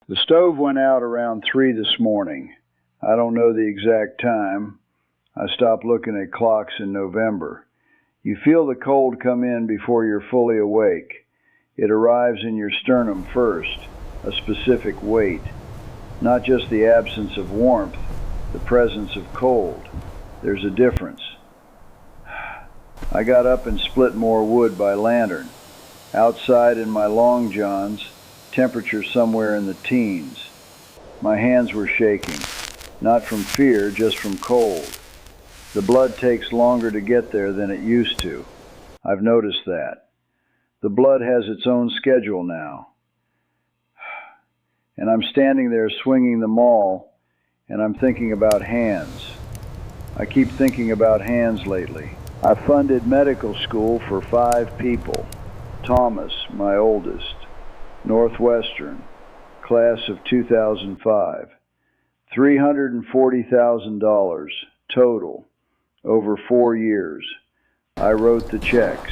The stove went out around 3 this morning. I don't know the exact time. I stopped looking at clocks in November. You feel the cold come in before you're fully awake. It arrives in your sternum first, a specific weight. Not just the absence of warmth, the presence of cold. There's a difference. I got up and split more wood by lantern. Outside in my long johns, temperature somewhere in the teens. My hands were shaking, not from fear, just from cold. The blood takes longer to get there than it used to. I've noticed that. The blood has its own schedule now. And I'm standing there swinging the maul, and I'm thinking about hands. I keep thinking about hands lately. I funded medical school for 5 people. Thomas, my oldest. Northwestern, class of 2005. $340,000 total over 4 years. I wrote the checks.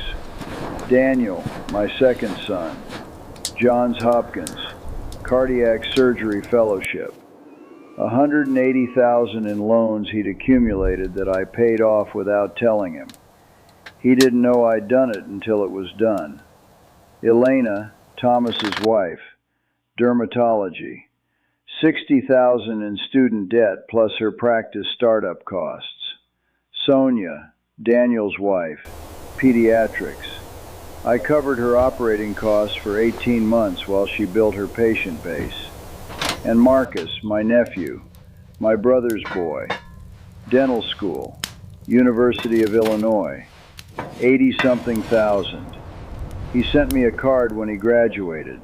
Daniel, my second son. Johns Hopkins, cardiac surgery fellowship. $180,000 in loans he'd accumulated that I paid off without telling him. He didn't know I'd done it until it was done. Elena, Thomas's wife, dermatology. $60,000 in student debt plus her practice startup costs. Sonia, Daniel's wife, pediatrics. I covered her operating costs for 18 months while she built her patient base. And Marcus, my nephew, my brother's boy, dental school, University of Illinois, 80-something thousand. He sent me a card when he graduated.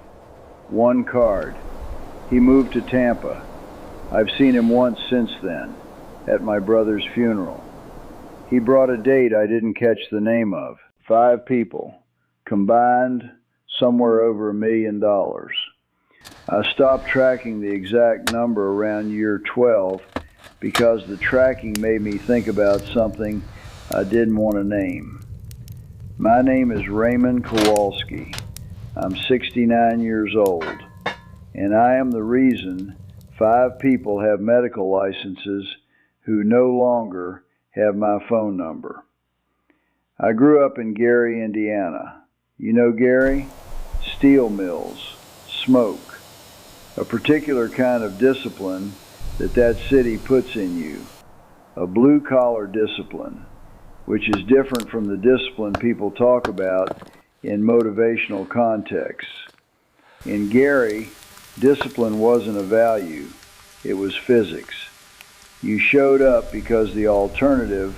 One card. He moved to Tampa. I've seen him once since then, at my brother's funeral. He brought a date I didn't catch the name of. 5 people, combined somewhere over $1 million. I stopped tracking the exact number around year 12 because the tracking made me think about something I didn't want to name. My name is Raymond Kowalski. I'm 69 years old, and I am the reason 5 people have medical licenses who no longer have my phone number. I grew up in Gary, Indiana. You know Gary? Steel mills, smoke, a particular kind of discipline that city puts in you, a blue-collar discipline, which is different from the discipline people talk about in motivational contexts. In Gary, discipline wasn't a value, it was physics. You showed up because the alternative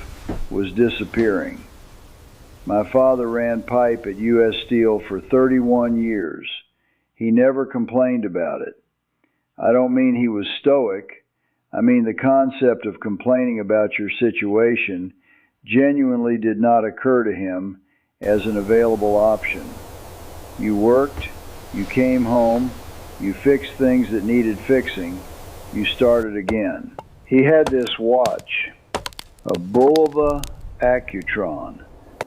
was disappearing. My father ran pipe at U.S. Steel for 31 years. He never complained about it. I don't mean he was stoic. I mean the concept of complaining about your situation genuinely did not occur to him as an available option. You worked, you came home, you fixed things that needed fixing, you started again. He had this watch, a Bulova Accutron,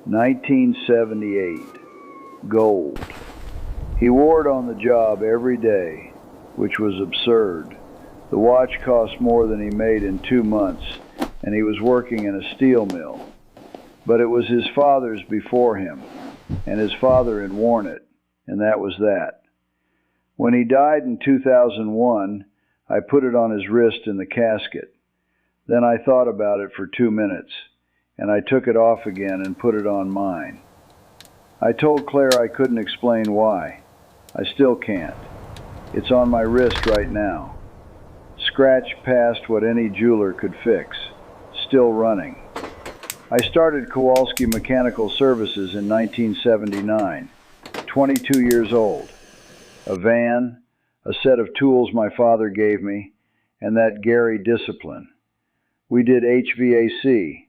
1978, gold. He wore it on the job every day, which was absurd. The watch cost more than he made in 2 months, and he was working in a steel mill. But it was his father's before him, and his father had worn it, and that was that. When he died in 2001, I put it on his wrist in the casket. Then I thought about it for 2 minutes, and I took it off again and put it on mine. I told Claire I couldn't explain why. I still can't. It's on my wrist right now. Scratched past what any jeweler could fix. Still running. I started Kowalski Mechanical Services in 1979, 22 years old. A van, a set of tools my father gave me, and that Gary discipline. We did HVAC,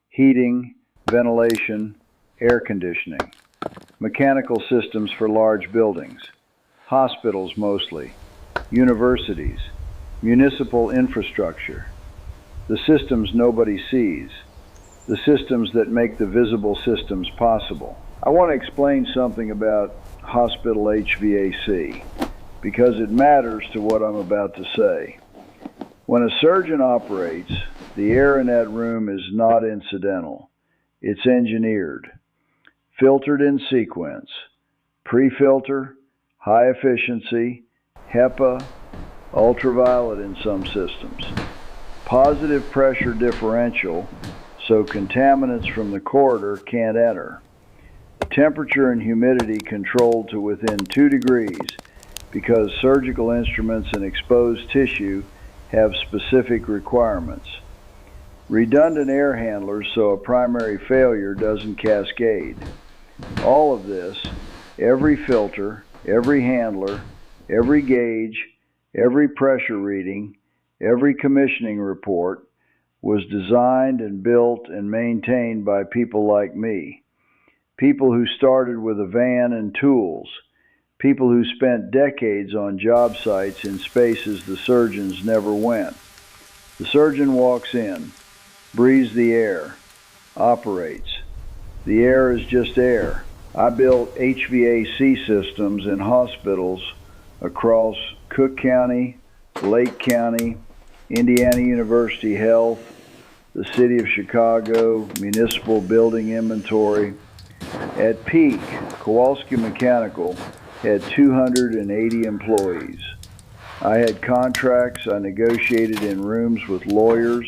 heating, ventilation, air conditioning, mechanical systems for large buildings, hospitals mostly, universities, municipal infrastructure, the systems nobody sees, the systems that make the visible systems possible. I want to explain something about hospital HVAC, because it matters to what I'm about to say. When a surgeon operates, the air in that room is not incidental. It's engineered, filtered in sequence, pre-filter, high efficiency, HEPA, ultraviolet in some systems, positive pressure differential so contaminants from the corridor can't enter, temperature and humidity controlled to within 2 degrees because surgical instruments and exposed tissue have specific requirements, redundant air handlers so a primary failure doesn't cascade. All of this, every filter, every handler, every gauge, every pressure reading, every commissioning report, was designed and built and maintained by people like me. People who started with a van and tools. People who spent decades on job sites in spaces the surgeons never went. The surgeon walks in, breathes the air, operates. The air is just air. I built HVAC systems in hospitals across Cook County, Lake County, Indiana University Health, the City of Chicago, Municipal Building Inventory. At peak, Kowalski Mechanical had 280 employees. I had contracts I negotiated in rooms with lawyers,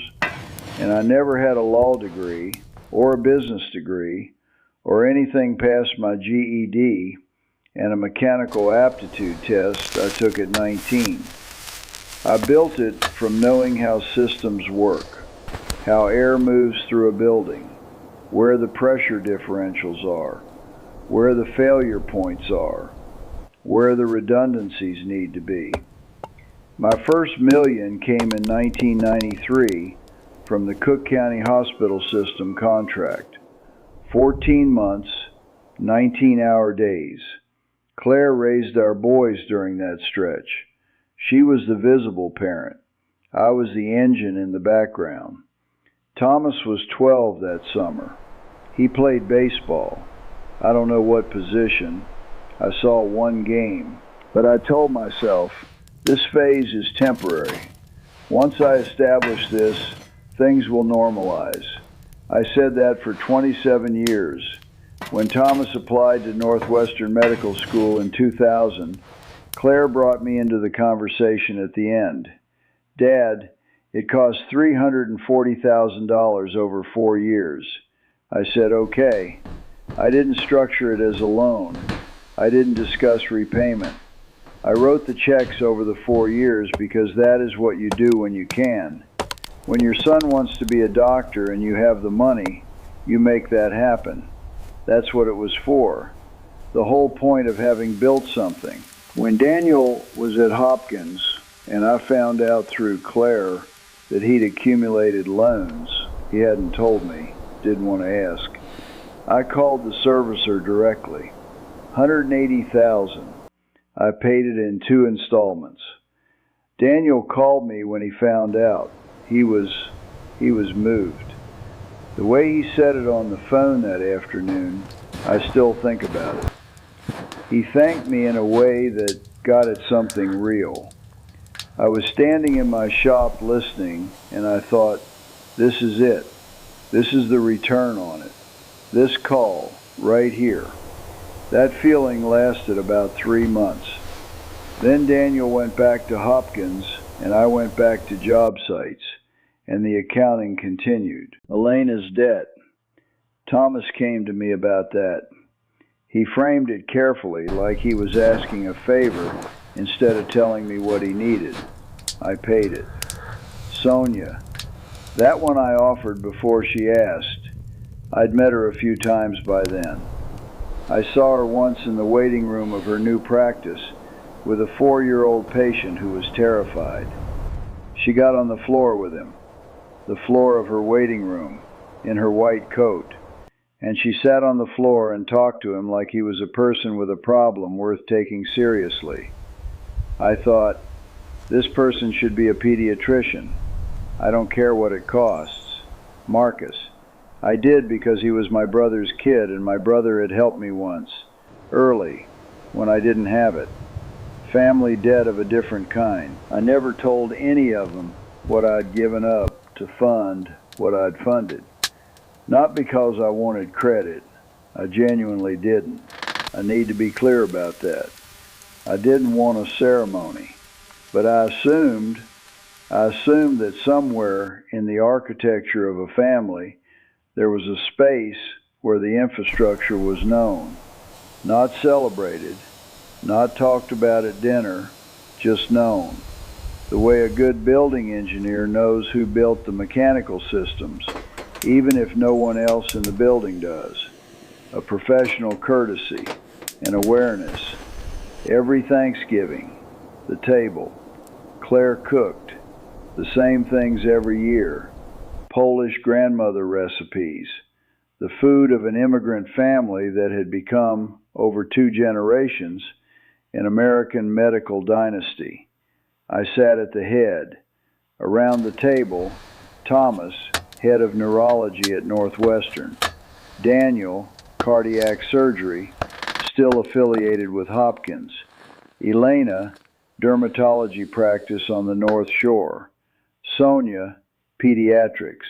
and I never had a law degree or a business degree or anything past my GED and a mechanical aptitude test I took at 19. I built it from knowing how systems work, how air moves through a building, where the pressure differentials are, where the failure points are, where the redundancies need to be. My first $1 million came in 1993 from the Cook County Hospital System contract. 14 months, 19-hour days. Claire raised our boys during that stretch. She was the visible parent. I was the engine in the background. Thomas was 12 that summer. He played baseball. I don't know what position. I saw one game. But I told myself, this phase is temporary. Once I establish this, things will normalize. I said that for 27 years. When Thomas applied to Northwestern Medical School in 2000, Claire brought me into the conversation at the end. Dad, it cost $340,000 over 4 years. I said, okay. I didn't structure it as a loan. I didn't discuss repayment. I wrote the checks over the 4 years because that is what you do when you can. When your son wants to be a doctor and you have the money, you make that happen. That's what it was for. The whole point of having built something. When Daniel was at Hopkins, and I found out through Claire that he'd accumulated loans, he hadn't told me, didn't want to ask. I called the servicer directly. $180,000. I paid it in 2 installments. Daniel called me when he found out. He was moved. The way he said it on the phone that afternoon, I still think about it. He thanked me in a way that got at something real. I was standing in my shop listening, and I thought, this is it. This is the return on it. This call, right here. That feeling lasted about 3 months. Then Daniel went back to Hopkins, and I went back to job sites, and the accounting continued. Elena's debt. Thomas came to me about that. He framed it carefully, like he was asking a favor instead of telling me what he needed. I paid it. Sonia. That one I offered before she asked. I'd met her a few times by then. I saw her once in the waiting room of her new practice with a 4-year-old patient who was terrified. She got on the floor with him, the floor of her waiting room, in her white coat, and she sat on the floor and talked to him like he was a person with a problem worth taking seriously. I thought, this person should be a pediatrician. I don't care what it costs. Marcus. I did because he was my brother's kid, and my brother had helped me once, early, when I didn't have it. family debt of a different kind. I never told any of them what I'd given up to fund what I'd funded. Not because I wanted credit. I genuinely didn't. I need to be clear about that. I didn't want a ceremony, but I assumed that somewhere in the architecture of a family there was a space where the infrastructure was known, not celebrated, not talked about at dinner, just known. The way a good building engineer knows who built the mechanical systems, even if no one else in the building does. A professional courtesy and awareness. Every Thanksgiving, the table. Claire cooked. The same things every year. Polish grandmother recipes. The food of an immigrant family that had become, over 2 generations, an American medical dynasty. I sat at the head. Around the table, Thomas, head of neurology at Northwestern. Daniel, cardiac surgery, still affiliated with Hopkins. Elena, dermatology practice on the North Shore. Sonia, pediatrics.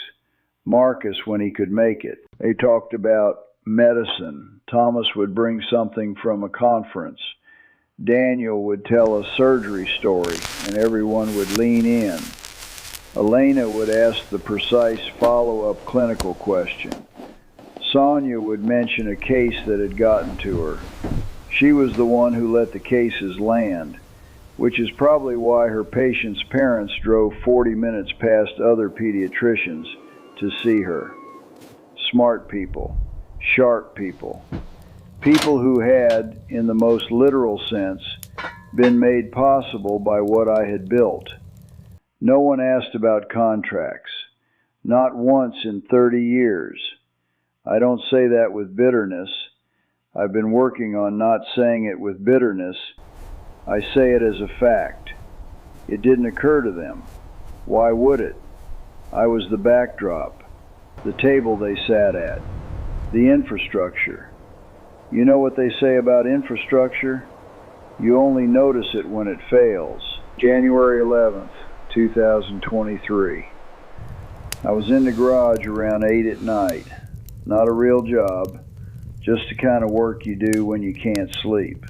Marcus when he could make it. They talked about medicine. Thomas would bring something from a conference. Daniel would tell a surgery story, and everyone would lean in. Elena would ask the precise follow-up clinical question. Sonia would mention a case that had gotten to her. She was the one who let the cases land, which is probably why her patient's parents drove 40 minutes past other pediatricians to see her. Smart people, sharp people, people who had, in the most literal sense, been made possible by what I had built. No one asked about contracts, not once in 30 years. I don't say that with bitterness. I've been working on not saying it with bitterness. I say it as a fact. It didn't occur to them. Why would it? I was the backdrop, the table they sat at, the infrastructure. You know what they say about infrastructure? You only notice it when it fails. January 11th, 2023. I was in the garage around 8 at night. Not a real job, just the kind of work you do when you can't sleep.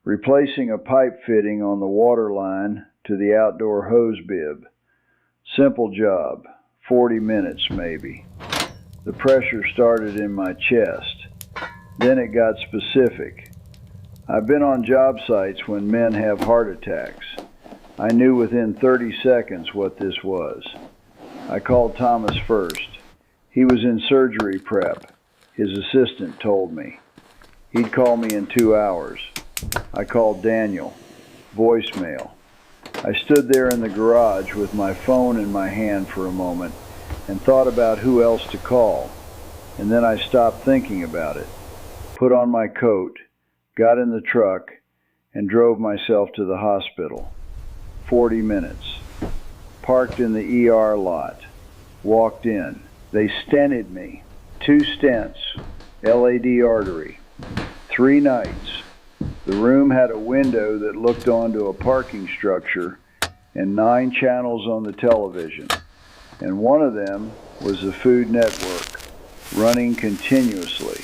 Replacing a pipe fitting on the water line to the outdoor hose bib. Simple job, 40 minutes maybe. The pressure started in my chest. Then it got specific. I've been on job sites when men have heart attacks. I knew within 30 seconds what this was. I called Thomas first. He was in surgery prep. His assistant told me. He'd call me in 2 hours. I called Daniel. Voicemail. I stood there in the garage with my phone in my hand for a moment and thought about who else to call. And then I stopped thinking about it. Put on my coat, got in the truck, and drove myself to the hospital. 40 minutes. Parked in the ER lot. Walked in. They stented me. 2 stents, LAD artery. 3 nights. The room had a window that looked onto a parking structure and 9 channels on the television. And one of them was the Food Network, running continuously.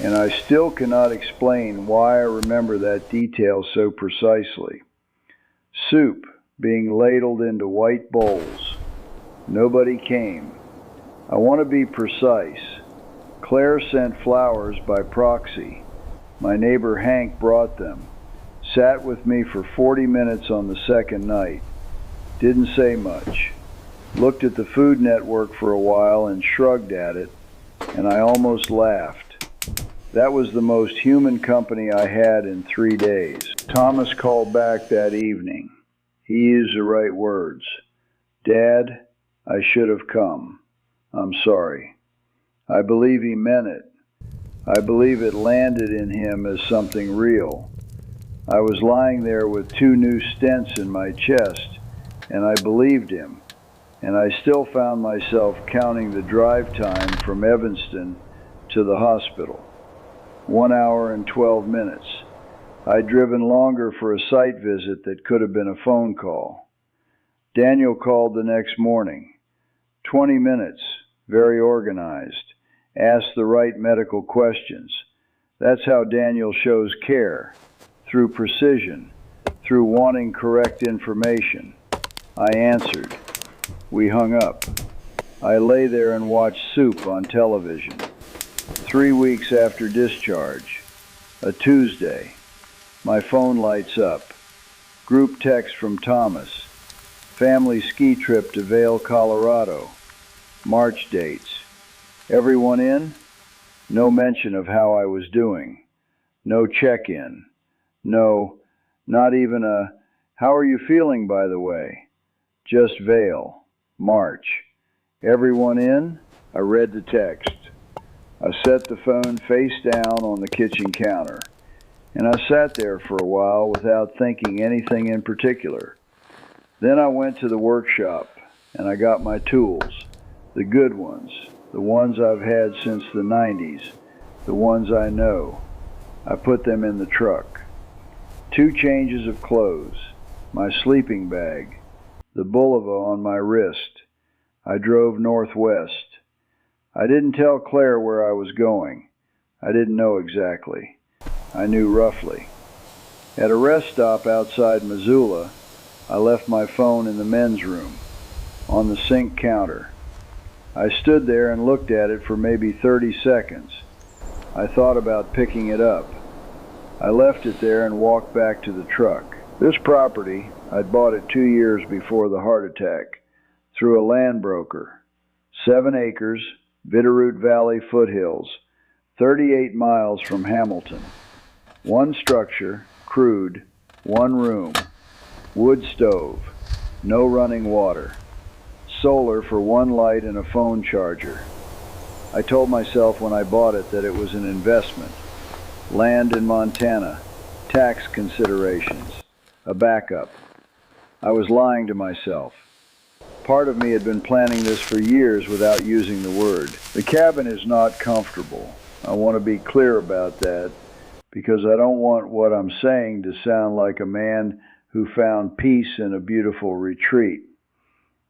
And I still cannot explain why I remember that detail so precisely. Soup being ladled into white bowls. Nobody came. I want to be precise. Claire sent flowers by proxy. My neighbor Hank brought them. Sat with me for 40 minutes on the second night. Didn't say much. Looked at the Food Network for a while and shrugged at it, and I almost laughed. That was the most human company I had in 3 days. Thomas called back that evening. He used the right words. Dad, I should have come. I'm sorry. I believe he meant it. I believe it landed in him as something real. I was lying there with 2 new stents in my chest, and I believed him. And I still found myself counting the drive time from Evanston to the hospital. 1 hour and 12 minutes. I'd driven longer for a site visit that could have been a phone call. Daniel called the next morning. 20 minutes, very organized, asked the right medical questions. That's how Daniel shows care, through precision, through wanting correct information. I answered. We hung up. I lay there and watched soup on television. 3 weeks after discharge, a Tuesday, my phone lights up. Group text from Thomas. Family ski trip to Vail, Colorado. March dates. Everyone in? No mention of how I was doing. No check-in. No, not even a, how are you feeling, by the way? Just Vail. March. Everyone in? I read the text. I set the phone face down on the kitchen counter, and I sat there for a while without thinking anything in particular. Then I went to the workshop, and I got my tools, the good ones, the ones I've had since the 90s, the ones I know. I put them in the truck. 2 changes of clothes, my sleeping bag, the bulova on my wrist. I drove northwest. I didn't tell Claire where I was going. I didn't know exactly. I knew roughly. At a rest stop outside Missoula, I left my phone in the men's room, on the sink counter. I stood there and looked at it for maybe 30 seconds. I thought about picking it up. I left it there and walked back to the truck. This property, I'd bought it 2 years before the heart attack, through a land broker. 7 acres, Bitterroot Valley foothills, 38 miles from Hamilton. 1 structure, crude, 1 room, wood stove, no running water, solar for 1 light and a phone charger. I told myself when I bought it that it was an investment. Land in Montana, tax considerations, a backup. I was lying to myself. Part of me had been planning this for years without using the word. The cabin is not comfortable. I want to be clear about that because I don't want what I'm saying to sound like a man who found peace in a beautiful retreat.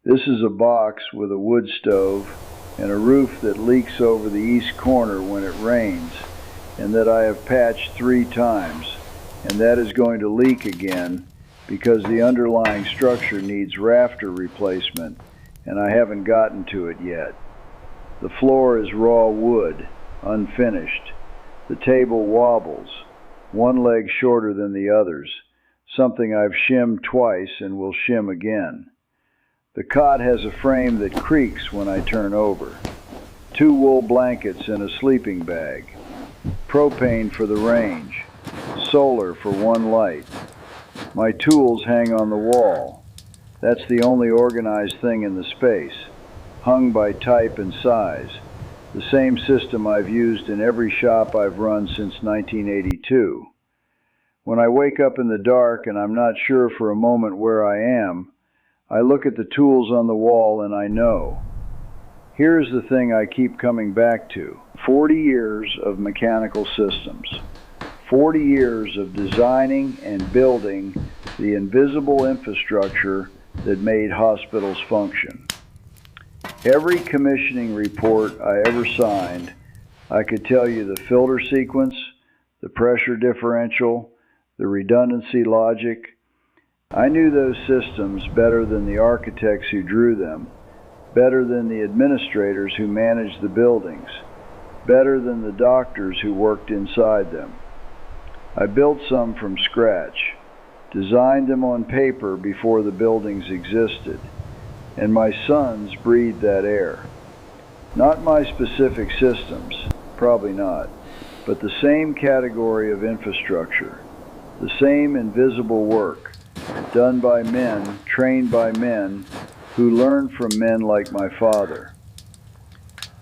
This is a box with a wood stove and a roof that leaks over the east corner when it rains, and that I have patched 3 times, and that is going to leak again because the underlying structure needs rafter replacement, and I haven't gotten to it yet. The floor is raw wood, unfinished. The table wobbles, 1 leg shorter than the others, something I've shimmed twice and will shim again. The cot has a frame that creaks when I turn over. 2 wool blankets and a sleeping bag. Propane for the range. Solar for 1 light. My tools hang on the wall. That's the only organized thing in the space, hung by type and size. The same system I've used in every shop I've run since 1982. When I wake up in the dark and I'm not sure for a moment where I am, I look at the tools on the wall and I know. Here's the thing I keep coming back to. 40 years of mechanical systems. 40 years of designing and building the invisible infrastructure that made hospitals function. Every commissioning report I ever signed, I could tell you the filter sequence, the pressure differential, the redundancy logic. I knew those systems better than the architects who drew them, better than the administrators who managed the buildings, better than the doctors who worked inside them. I built some from scratch, designed them on paper before the buildings existed, and my sons breathed that air. Not my specific systems, probably not, but the same category of infrastructure, the same invisible work, done by men, trained by men, who learned from men like my father.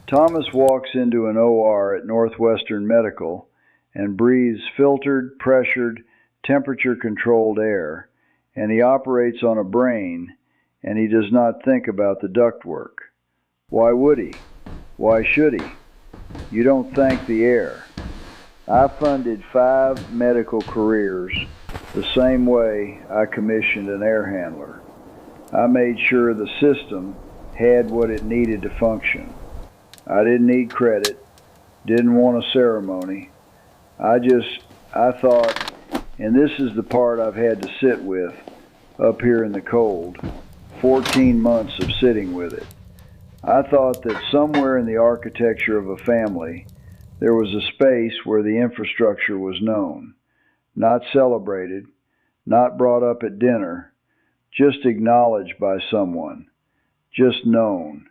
Thomas walks into an OR at Northwestern Medical and breathes filtered, pressured, temperature-controlled air, and he operates on a brain, and he does not think about the ductwork. Why would he? Why should he? You don't thank the air. I funded 5 medical careers the same way I commissioned an air handler. I made sure the system had what it needed to function. I didn't need credit, didn't want a ceremony. I thought, and this is the part I've had to sit with up here in the cold, 14 months of sitting with it. I thought that somewhere in the architecture of a family, there was a space where the infrastructure was known, not celebrated, not brought up at dinner, just acknowledged by someone, just known.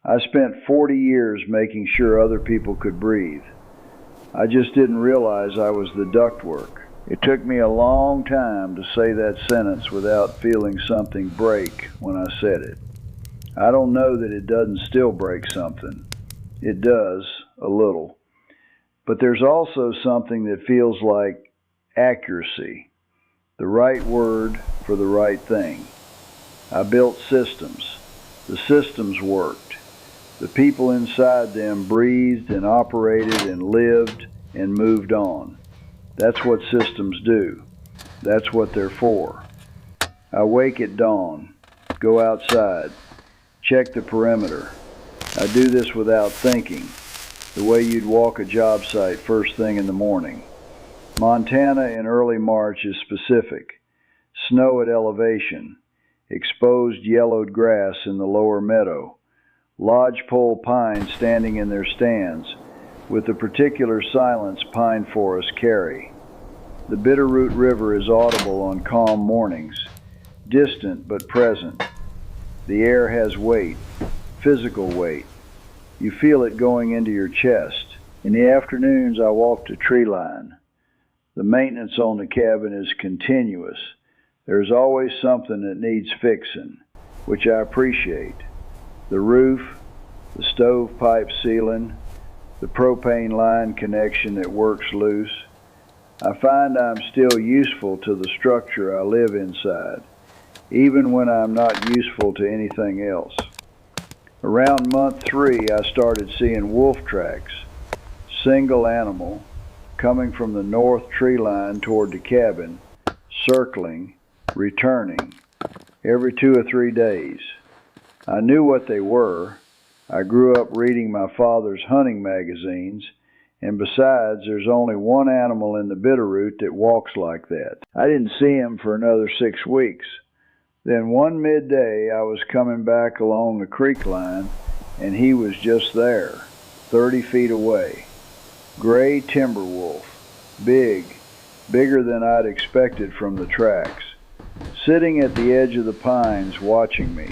I spent 40 years making sure other people could breathe. I just didn't realize I was the ductwork. It took me a long time to say that sentence without feeling something break when I said it. I don't know that it doesn't still break something. It does, a little. But there's also something that feels like accuracy, the right word for the right thing. I built systems. The systems worked. The people inside them breathed and operated and lived and moved on. That's what systems do. That's what they're for. I wake at dawn, go outside, check the perimeter. I do this without thinking, the way you'd walk a job site first thing in the morning. Montana in early March is specific. Snow at elevation, exposed yellowed grass in the lower meadow, lodgepole pines standing in their stands, with the particular silence pine forests carry. The Bitterroot River is audible on calm mornings, distant but present. The air has weight, physical weight. You feel it going into your chest. In the afternoons, I walk the tree line. The maintenance on the cabin is continuous. There's always something that needs fixing, which I appreciate. The roof, the stovepipe ceiling, the propane line connection that works loose. I find I'm still useful to the structure I live inside, even when I'm not useful to anything else. Around month 3, I started seeing wolf tracks, single animal, coming from the north tree line toward the cabin, circling, returning, every 2 or 3 days. I knew what they were. I grew up reading my father's hunting magazines, and besides, there's only one animal in the Bitterroot that walks like that. I didn't see him for another 6 weeks. Then one midday, I was coming back along the creek line, and he was just there, 30 feet away. Gray timber wolf, bigger than I'd expected from the tracks, sitting at the edge of the pines watching me.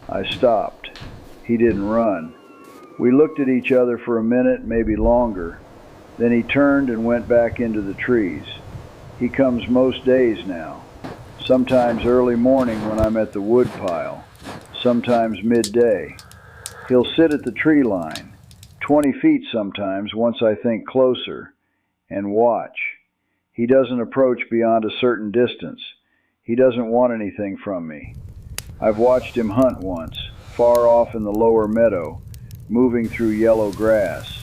I stopped. He didn't run. We looked at each other for a minute, maybe longer. Then he turned and went back into the trees. He comes most days now. Sometimes early morning when I'm at the wood pile. Sometimes midday. He'll sit at the tree line, 20 feet sometimes once I think closer, and watch. He doesn't approach beyond a certain distance. He doesn't want anything from me. I've watched him hunt once, far off in the lower meadow, moving through yellow grass.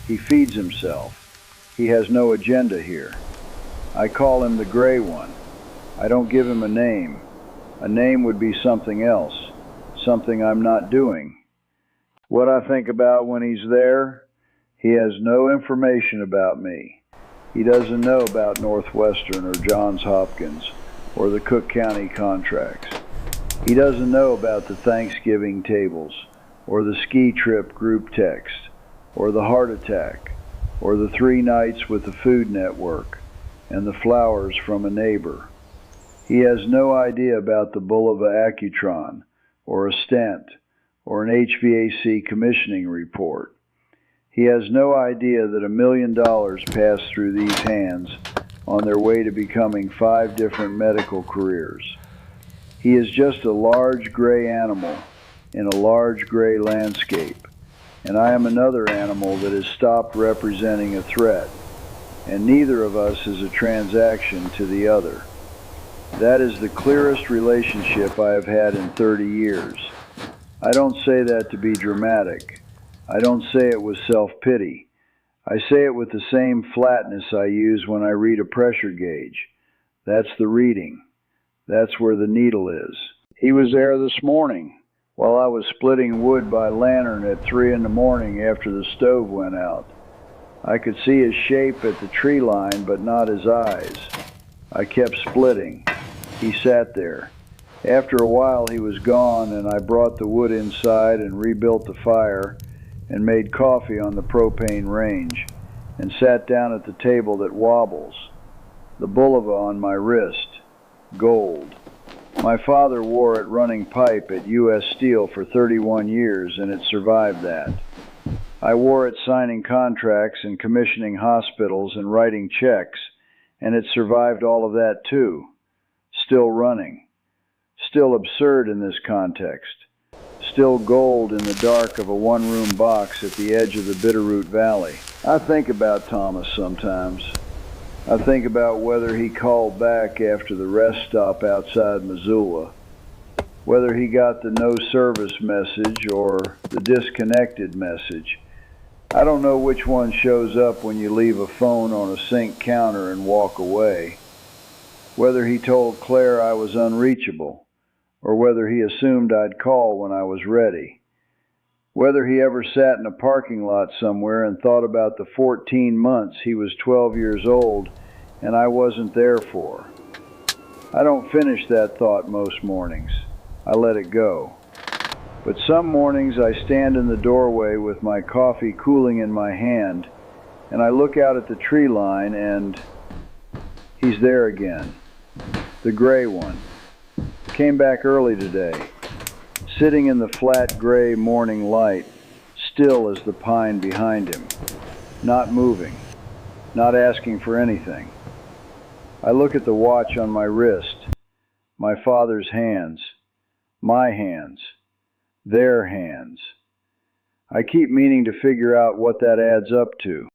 He feeds himself. He has no agenda here. I call him the gray one. I don't give him a name. A name would be something else, something I'm not doing. What I think about when he's there, he has no information about me. He doesn't know about Northwestern or Johns Hopkins or the Cook County contracts. He doesn't know about the Thanksgiving tables or the ski trip group text or the heart attack or the 3 nights with the Food Network and the flowers from a neighbor. He has no idea about the Bulova Accutron or a stent or an HVAC commissioning report. He has no idea that $1 million passed through these hands on their way to becoming 5 different medical careers. He is just a large gray animal in a large gray landscape, and I am another animal that has stopped representing a threat, and neither of us is a transaction to the other. That is the clearest relationship I have had in 30 years. I don't say that to be dramatic. I don't say it with self-pity. I say it with the same flatness I use when I read a pressure gauge. That's the reading. That's where the needle is. He was there this morning while I was splitting wood by lantern at 3 in the morning after the stove went out. I could see his shape at the tree line, but not his eyes. I kept splitting. He sat there. After a while he was gone, and I brought the wood inside and rebuilt the fire and made coffee on the propane range and sat down at the table that wobbles. The bulova on my wrist. Gold. My father wore it running pipe at U.S. Steel for 31 years, and it survived that. I wore it signing contracts and commissioning hospitals and writing checks, and it survived all of that too. Still running. Still absurd in this context. Still gold in the dark of a one-room box at the edge of the Bitterroot Valley. I think about Thomas sometimes. I think about whether he called back after the rest stop outside Missoula, whether he got the no service message or the disconnected message. I don't know which one shows up when you leave a phone on a sink counter and walk away, whether he told Claire I was unreachable, or whether he assumed I'd call when I was ready, whether he ever sat in a parking lot somewhere and thought about the 14 months he was 12 years old and I wasn't there for. I don't finish that thought most mornings. I let it go. But some mornings I stand in the doorway with my coffee cooling in my hand, and I look out at the tree line, and he's there again. The gray one. Came back early today, sitting in the flat gray morning light, still as the pine behind him, not moving, not asking for anything. I look at the watch on my wrist, my father's hands, my hands, their hands. I keep meaning to figure out what that adds up to.